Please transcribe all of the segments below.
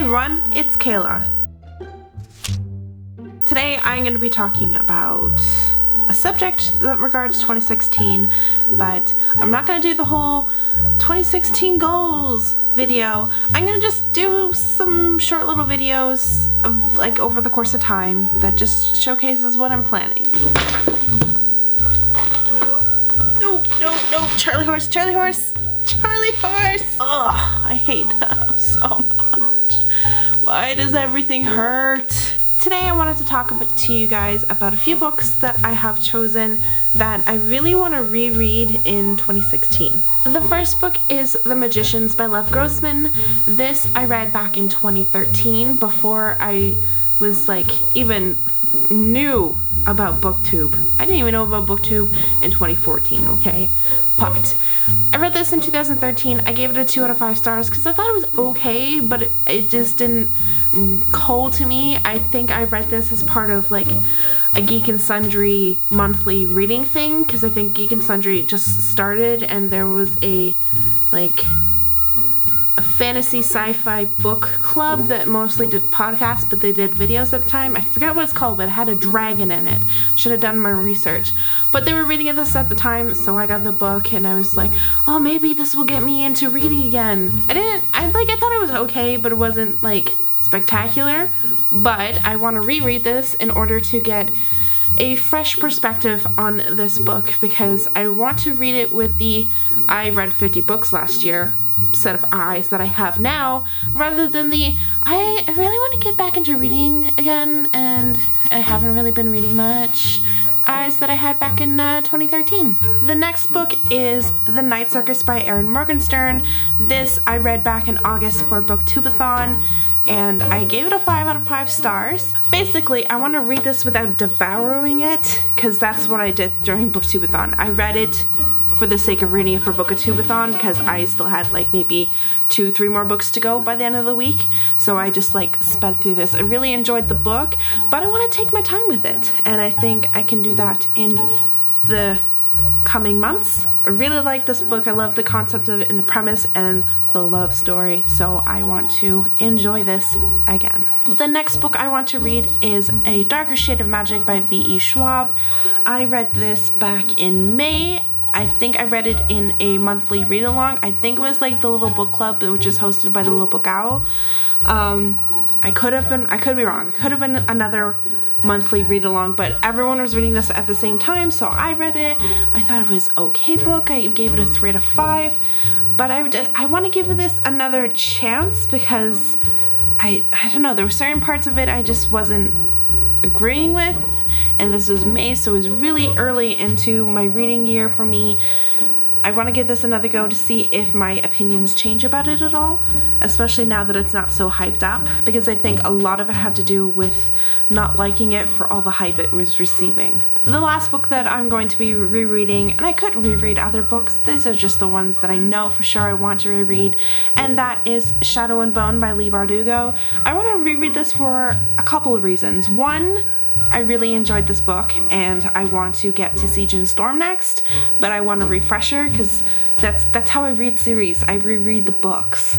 everyone, it's Kayla. Today I'm going to be talking about a subject that regards 2016, but I'm not going to do the whole 2016 goals video. I'm going to just do some short little videos of like over the course of time that just showcases what I'm planning. No, Charlie horse. Ugh, I hate them so much. Why does everything hurt? Today I wanted to talk to you guys about a few books that I have chosen that I really want to reread in 2016. The first book is The Magicians by Lev Grossman. This I read back in 2013 before I was like even knew about BookTube. I didn't even know about BookTube in 2014, okay? But I read this in 2013. I gave it a 2 out of 5 stars because I thought it was okay, but it just didn't call to me. I think I read this as part of like a Geek and Sundry monthly reading thing because I think Geek and Sundry just started and there was a fantasy sci-fi book club that mostly did podcasts, but they did videos at the time. I forget what it's called, but it had a dragon in it. Should have done my research. But they were reading this at the time, so I got the book and I was like, oh, maybe this will get me into reading again. I thought it was okay, but it wasn't like spectacular. But I want to reread this in order to get a fresh perspective on this book because I want to read it with the I read 50 books last year set of eyes that I have now, rather than the I really want to get back into reading again and I haven't really been reading much eyes that I had back in 2013. The next book is The Night Circus by Erin Morgenstern. This I read back in August for Booktubeathon and I gave it a 5 out of 5 stars. Basically, I want to read this without devouring it because that's what I did during Booktubeathon. I read it for the sake of reading it for Booktubeathon because I still had like maybe 2-3 more books to go by the end of the week, so I just like sped through this. I really enjoyed the book, but I want to take my time with it, and I think I can do that in the coming months. I really like this book. I love the concept of it and the premise and the love story, so I want to enjoy this again. The next book I want to read is A Darker Shade of Magic by V.E. Schwab. I read this back in May. I think I read it in a monthly read-along. I think it was like the Little Book Club, which is hosted by the Little Book Owl. I could be wrong. It could have been another monthly read-along, but everyone was reading this at the same time, so I read it. I thought it was okay book. I gave it a 3 out of 5, but I want to give this another chance because I don't know, there were certain parts of it I just wasn't agreeing with. And this was May, so it was really early into my reading year for me. I want to give this another go to see if my opinions change about it at all, especially now that it's not so hyped up, because I think a lot of it had to do with not liking it for all the hype it was receiving. The last book that I'm going to be rereading, and I could reread other books, these are just the ones that I know for sure I want to reread, and that is Shadow and Bone by Leigh Bardugo. I want to reread this for a couple of reasons. One, I really enjoyed this book and I want to get to Siege and Storm next, but I want a refresher because that's how I read series. I reread the books.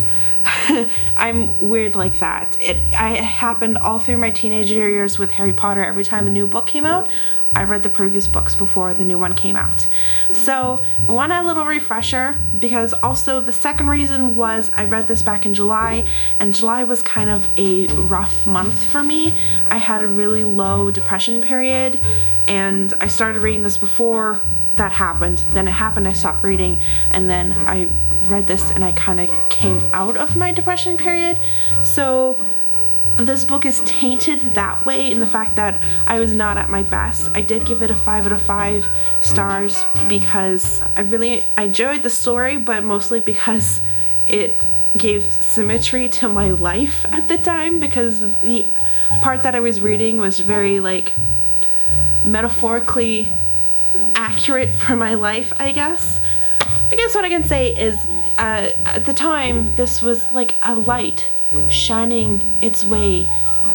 I'm weird like that. It happened all through my teenage years with Harry Potter. Every time a new book came out, I read the previous books before the new one came out. So I want a little refresher, because also the second reason was I read this back in July, and July was kind of a rough month for me. I had a really low depression period, and I started reading this before that happened. Then it happened, I stopped reading, and then I read this and I kind of came out of my depression period. So this book is tainted that way in the fact that I was not at my best. I did give it a 5 out of 5 stars because I really enjoyed the story, but mostly because it gave symmetry to my life at the time, because the part that I was reading was very like metaphorically accurate for my life, I guess. I guess what I can say is at the time this was like a light shining its way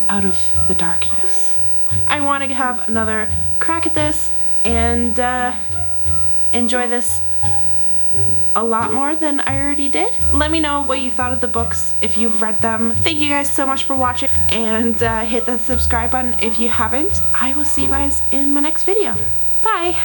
out of the darkness. I want to have another crack at this and enjoy this a lot more than I already did. Let me know what you thought of the books if you've read them. Thank you guys so much for watching, and hit that subscribe button if you haven't. I will see you guys in my next video. Bye!